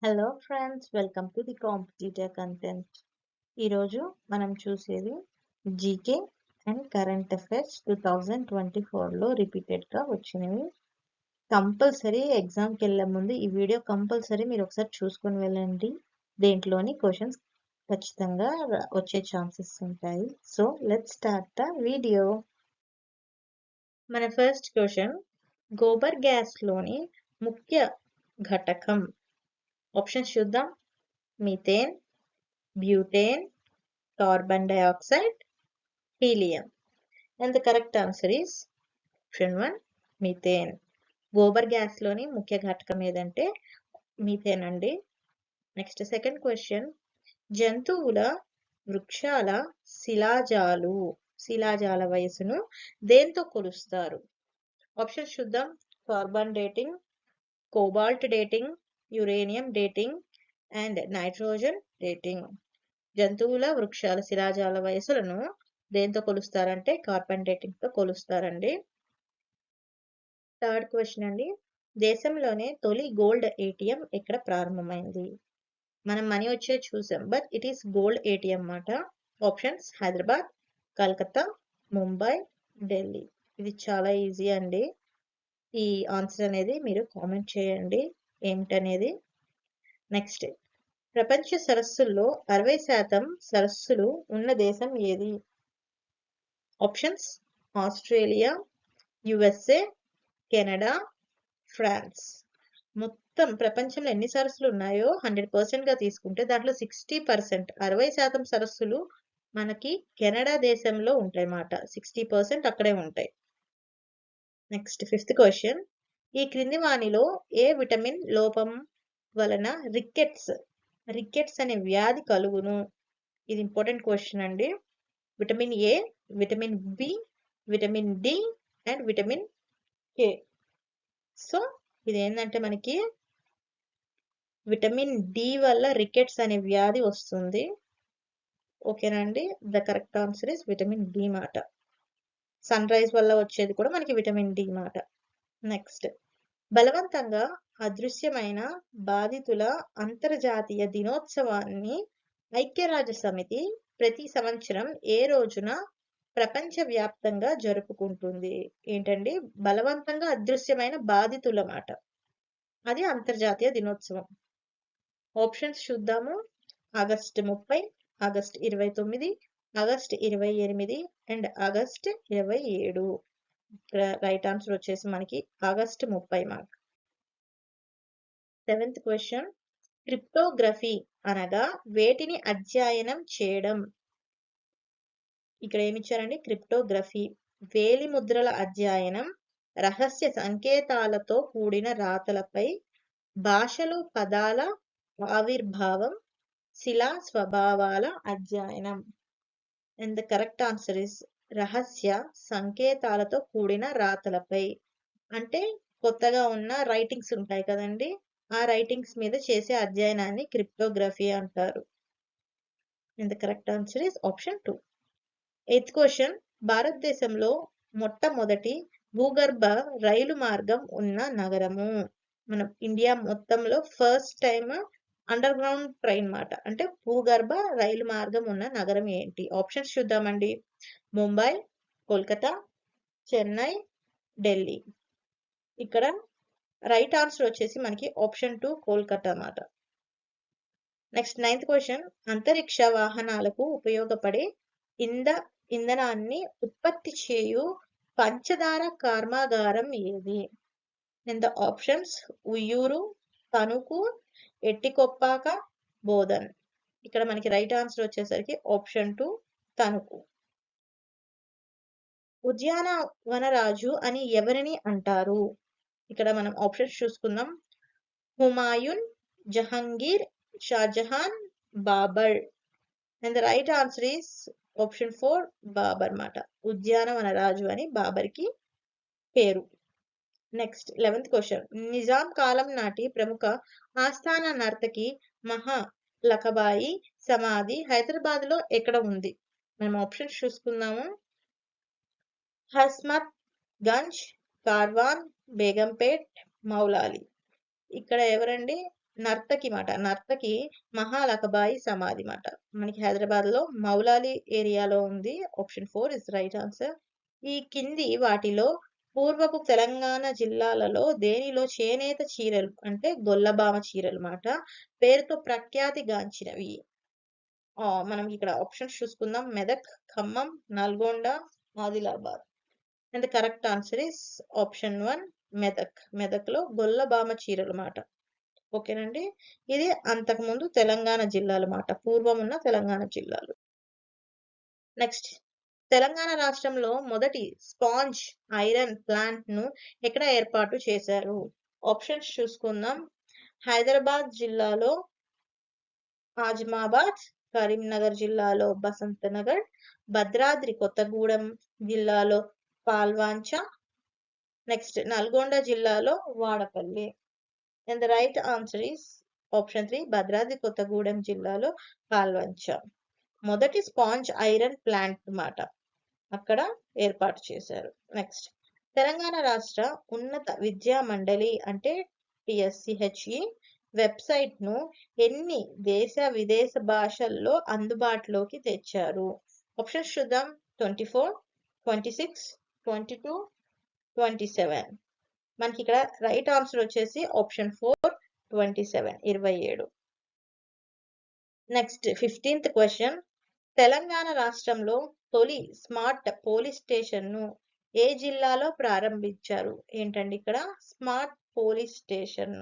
Hello friends, welcome to the competitive content. ఈరోజు మనం చూసేది జీకే అండ్ కరెంట్ అఫైర్స్ 2024లో రిపీటెడ్గా వచ్చినవి. కంపల్సరీ ఎగ్జామ్కి వెళ్ళే ముందు ఈ వీడియో కంపల్సరీ మీరు ఒకసారి చూసుకొని వెళ్ళండి. దేంట్లోని క్వశ్చన్స్ ఖచ్చితంగా వచ్చే ఛాన్సెస్ ఉంటాయి. So let's start the video. మన ఫస్ట్ క్వశ్చన్, గోబర్ గ్యాస్లోని ముఖ్య ఘటకం. ఆప్షన్స్ చూద్దాం. Methane, butane, carbon dioxide, helium. And the correct answer is option 1, methane. Gobar gas లోని ముఖ్య ఘటకం ఏదంటే మీథేన్ అండి. నెక్స్ట్ సెకండ్ క్వశ్చన్, జంతువుల వృక్షాల శిలాజాల వయసును దేంతో కొలుస్తారు? ఆప్షన్స్ చూద్దాం. Carbon dating, cobalt dating, uranium dating and nitrogen dating. జంతువుల వృక్షాల శిలాజాల వయసులను దేంతో కొలుస్తారంటే కార్బన్ డేటింగ్ తో కొలుస్తారండి. థర్డ్ క్వశ్చన్ అండి, దేశంలోనే తొలి గోల్డ్ ఏటీఎం ఎక్కడ ప్రారంభమైంది? మనం మనీ వచ్చేది చూసాం, but it is gold ATM అన్నమాట. ఆప్షన్స్ హైదరాబాద్, కలకత్తా, ముంబై, ఢిల్లీ. ఇది చాలా ఈజీ అండి. ఈ ఆన్సర్ అనేది మీరు కామెంట్ చేయండి ఏమిటనేది. నెక్స్ట్, ప్రపంచ సరస్సుల్లో 60% సరస్సులు ఉన్న దేశం ఏది? Options Australia, USA, Canada, France. మొత్తం ప్రపంచంలో ఎన్ని సరస్సులు ఉన్నాయో 100% గా తీసుకుంటే దాంట్లో 60%, 60% సరస్సులు మనకి కెనడా దేశంలో ఉంటాయి అన్నమాట. 60% అక్కడే ఉంటాయి. నెక్స్ట్ ఫిఫ్త్ క్వశ్చన్, ఈ క్రింది వానిలో ఏ విటమిన్ లోపం వలన రికెట్స్ అనే వ్యాధి కలుగును? ఇది ఇంపార్టెంట్ క్వశ్చన్ అండి. Vitamin A, vitamin B, vitamin D and vitamin K. So ఇది ఏంటంటే మనకి విటమిన్ డి వల్ల రికెట్స్ అనే వ్యాధి వస్తుంది. ఓకేనా అండి? The correct answer is vitamin D మాట. సన్ రైజ్ వల్ల వచ్చేది కూడా మనకి విటమిన్ డి మాట. నెక్స్ట్, బలవంతంగా అదృశ్యమైన బాధితుల అంతర్జాతీయ దినోత్సవాన్ని ఐక్యరాజ్య సమితి ప్రతి సంవత్సరం ఏ రోజున ప్రపంచవ్యాప్తంగా జరుపుకుంటుంది? ఏంటండి? బలవంతంగా అదృశ్యమైన బాధితుల మాట. అది అంతర్జాతీయ దినోత్సవం. ఆప్షన్స్ చూద్దాము. August 30, August 29, August 28 and August 27. Right answer వచ్చేసి మనకి August 30 mark. Seventh question, cryptography అనగా వేటిని అధ్యయనం చేయడం? ఇక్కడ ఏమిచ్చారండి? క్రిప్టోగ్రఫీ వేలి ముద్రల అధ్యయనం, రహస్య సంకేతాలతో కూడిన రాతలపై భాషలు పదాల ఆవిర్భావం, శిలా స్వభావాల అధ్యయనం. And the correct answer is రహస్య సంకేతాలతో కూడిన రాతలపై. అంటే కొత్తగా ఉన్న రైటింగ్స్ ఉంటాయి కదండి, ఆ రైటింగ్స్ మీద చేసే అధ్యయనాన్ని క్రిప్టోగ్రఫీ అంటారు. And the correct answer is option 2. Eighth question, భారతదేశంలో మొట్టమొదటి భూగర్భ రైలు మార్గం ఉన్న నగరము? మన ఇండియా మొత్తంలో first time under ground train మాట, అంటే భూగర్భ రైలు మార్గం ఉన్న నగరం ఏంటి? ఆప్షన్స్ చూద్దామండి. ముంబై, కోల్కతా, చెన్నై, ఢిల్లీ. ఇక్కడ రైట్ ఆన్సర్ వచ్చేసి మనకి ఆప్షన్ 2 కోల్కతా మాట. నెక్స్ట్ నైన్త్ క్వశ్చన్, అంతరిక్ష వాహనాలకు ఉపయోగపడే ఇంధనాన్ని ఉత్పత్తి చేయు పంచదార కర్మాగారం ఏది? In the options Uyyuru, Tanuku, Etikoppaka, Bodhan. ఇక్కడ మనకి రైట్ ఆన్సర్ వచ్చేసరికి ఆప్షన్ 2 తణుకు. ఉద్యానవనరాజు అని ఎవరిని అంటారు? ఇక్కడ మనం ఆప్షన్స్ చూసుకుందాం. Humayun, Jahangir, Shahjahan, Babur. And the right answer is option 4 Babur మాట. ఉద్యానవనరాజు అని బాబర్కి పేరు. నెక్స్ట్ 11th క్వశ్చన్, నిజాం కాలం నాటి ప్రముఖ ఆస్థాన నర్తకి మహాలఖబాయి సమాధి హైదరాబాద్ లో ఎక్కడ ఉంది? మనం ఆప్షన్స్ చూసుకుందాము. హస్మత్ గంజ్, కార్వాన్, బేగంపేట్, మౌలాలి. ఇక్కడ ఎవరండి? నర్తకి మాట. నర్తకి మహాలఖబాయి సమాధి మాట. మనకి హైదరాబాద్‌లో మౌలాలి ఏరియాలో ఉంది. Option 4 is right answer. ఈ కింది వాటిలో పూర్వపు తెలంగాణ జిల్లాలలో దేనిలో చేనేత చీరలు అంటే గొల్లభామ చీరలు మాట పేరుతో ప్రఖ్యాతి గాంచినవి? మనం ఇక్కడ ఆప్షన్స్ చూసుకుందాం. Medak, Khammam, Nalgonda, Adilabad. And the correct answer is option 1 Medak. మెదక్‌లో గొల్లభామ చీరలు మాట. ఓకేనండి. ఇది అంతకుముందు తెలంగాణ జిల్లాలు మాట. పూర్వం ఉన్న తెలంగాణ జిల్లాలు. నెక్స్ట్ తెలంగాణ రాష్ట్రంలో మొదటి స్పాంజ్ ఐరన్ ప్లాంట్ ను ఎక్కడ ఏర్పాటు చేశారు? ఆప్షన్స్ చూసుకుందాం. హైదరాబాద్ జిల్లాలో ఆజమాబాద్, కరీంనగర్ జిల్లాలో బసంత నగర్, భద్రాద్రి కొత్తగూడెం జిల్లాలో పాల్వాంచ, నెక్స్ట్ నల్గొండ జిల్లాలో Vadapalli. And the right answer is option 3 Bhadradri Kothagudem జిల్లాలో పాల్వంచ. మొదటి స్పాంజ్ ఐరన్ ప్లాంట్ మాట అక్కడ ఏర్పాటు చేశారు. నెక్స్ట్ తెలంగాణ రాష్ట్ర ఉన్నత విద్యా మండలి అంటే TSCHE వెబ్సైట్ ను ఎన్ని దేశ విదేశ భాషల్లో అందుబాటులోకి తెచ్చారు? ఆప్షన్స్ చూద్దాం. 24, 26, 22, 27. మనకి ఇక్కడ రైట్ ఆన్సర్ వచ్చేసి option 4 27 27. Next 15th question. Telangana రాష్ట్రంలో తొలి స్మార్ట్ పోలీస్ స్టేషన్ ను ఏ జిల్లాలో ప్రారంభించారు? ఏంటండి ఇక్కడ smart police station.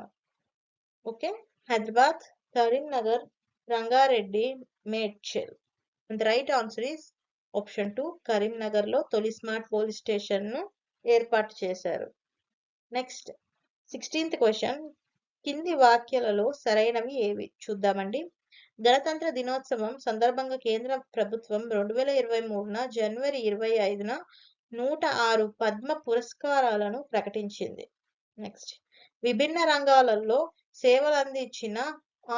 Okay, Hyderabad, Karimnagar, Rangareddy, Medchal. And right answer is option 2 Karimnagar లో తొలి స్మార్ట్ పోలీస్ స్టేషన్ ను ఏర్పాటు చేశారు. Next 16th question. కింది వాక్యాలలో సరైనవి ఏవి చూద్దామండి. గణతంత్ర దినోత్సవం సందర్భంగా కేంద్ర ప్రభుత్వం 2023 జనవరి 25న 106 పద్మ పురస్కారాలను ప్రకటించింది. నెక్స్ట్ విభిన్న రంగాలలో సేవలు అందించిన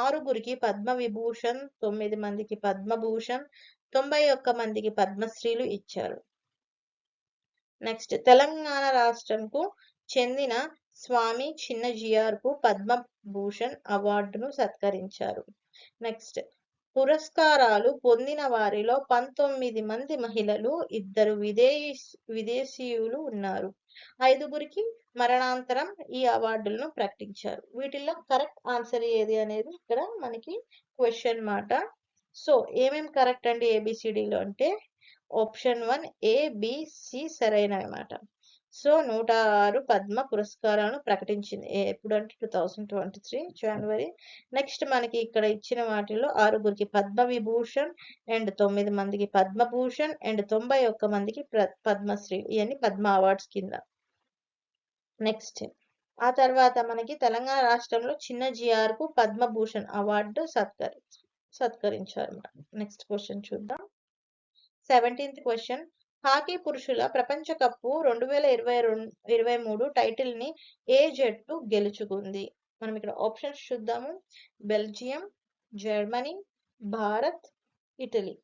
6గురికి పద్మ విభూషణ్, 9 మందికి పద్మభూషణ్, 91 మందికి పద్మశ్రీలు ఇచ్చారు. నెక్స్ట్ తెలంగాణ రాష్ట్రంకు చెందిన స్వామి చిన్నజీఆర్కు పద్మభూషణ్ అవార్డును సత్కరించారు. నెక్స్ట్ పురస్కారాలు పొందిన వారిలో 19 మంది మహిళలు, 2 విదేశీయులు ఉన్నారు. 5గురికి మరణాంతరం ఈ అవార్డులను ప్రకటించారు. వీటిల్లో కరెక్ట్ ఆన్సర్ ఏది అనేది ఇక్కడ మనకి క్వశ్చన్ మాట. సో ఏమేమి కరెక్ట్ అండి ABCDలో అంటే ఆప్షన్ 1 ABC సరైనవి మాట. సో 106 పద్మ పురస్కారాలను ప్రకటించింది ఎప్పుడు అంటే 2023 జనవరి. నెక్స్ట్ మనకి ఇక్కడ ఇచ్చిన వాటిలో 6గురికి పద్మ విభూషణ్ అండ్ 9 మందికి పద్మభూషణ్ అండ్ 91 మందికి పద్మశ్రీ. ఇవన్నీ పద్మ అవార్డ్స్ కింద. నెక్స్ట్ ఆ తర్వాత మనకి తెలంగాణ రాష్ట్రంలో చిన్నజీఆర్ కు పద్మభూషణ్ అవార్డు సత్కరించారు. నెక్స్ట్ క్వశ్చన్ చూద్దాం. 17th question. హాకీ పురుషుల ప్రపంచ కప్పు 2023 టైటిల్ ని ఏ జట్టు గెలుచుకుంది? మనం ఇక్కడ ఆప్షన్స్ చూద్దాము. Belgium, Germany, Bharat, Italy.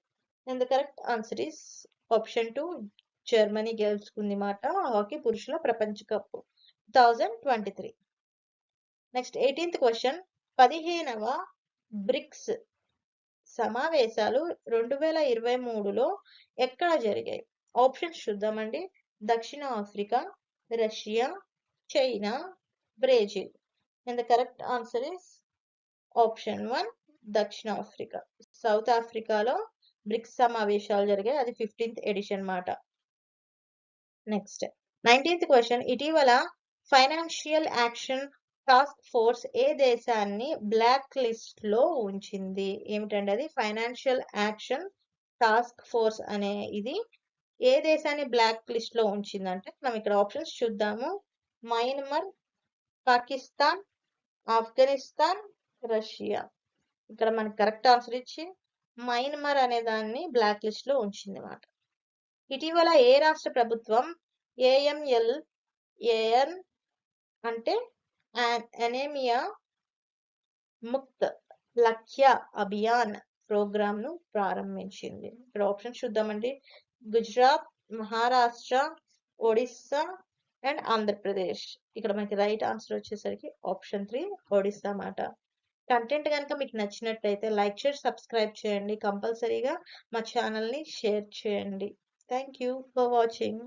And the correct answer is option 2 Germany గెలుచుకుంది మాట హాకీ పురుషుల ప్రపంచ కప్పు 2023. Next 18th question. 15వ బ్రిక్స్ సమావేశాలు 2023లో ఎక్కడ జరిగాయి? ఆప్షన్స్ చూద్దామండి. దక్షిణ Africa, Russia, China, Brazil. And the correct answer is option 1 దక్షిణ ఆఫ్రికా. సౌత్ ఆఫ్రికాలో బ్రిక్స్ సమావేశాలు జరిగాయి. అది 15th ఎడిషన్ మాట. Next 19th question. ఇటీవల ఫైనాన్షియల్ యాక్షన్ టాస్క్ ఫోర్స్ ఏ దేశాన్ని బ్లాక్ లిస్ట్ లో ఉంచింది? ఏమిటండి అది? ఫైనాన్షియల్ యాక్షన్ టాస్క్ ఫోర్స్ అనే ఇది ఏ దేశాన్ని బ్లాక్ లిస్ట్ లో ఉంచిందంటే మనం ఇక్కడ ఆప్షన్స్ చూద్దాము. Myanmar, Pakistan, Afghanistan, Russia. ఇక్కడ మనకి కరెక్ట్ ఆన్సర్ ఇచ్చి మయన్మార్ అనే దాన్ని బ్లాక్ లిస్ట్ లో ఉంచింది అన్నమాట. ఇటీవల ఏ రాష్ట్ర ప్రభుత్వం AMLAN అంటే అనేమియా ముక్త్ లక్ష్య అభియాన్ ప్రోగ్రామ్ ను ప్రారంభించింది? ఇక్కడ ఆప్షన్ చూద్దామండి. గుజరాత్, మహారాష్ట్ర, ఒడిస్సా అండ్ ఆంధ్రప్రదేశ్. ఇక్కడ మనకి రైట్ ఆన్సర్ వచ్చేసరికి ఆప్షన్ 3 ఒడిస్సా మాట. కంటెంట్ గనుక మీకు నచ్చినట్టయితే లైక్ చేసి, సబ్స్క్రైబ్ చేయండి. కంపల్సరీగా మా ఛానల్‌ని షేర్ చేయండి. Thank you for watching.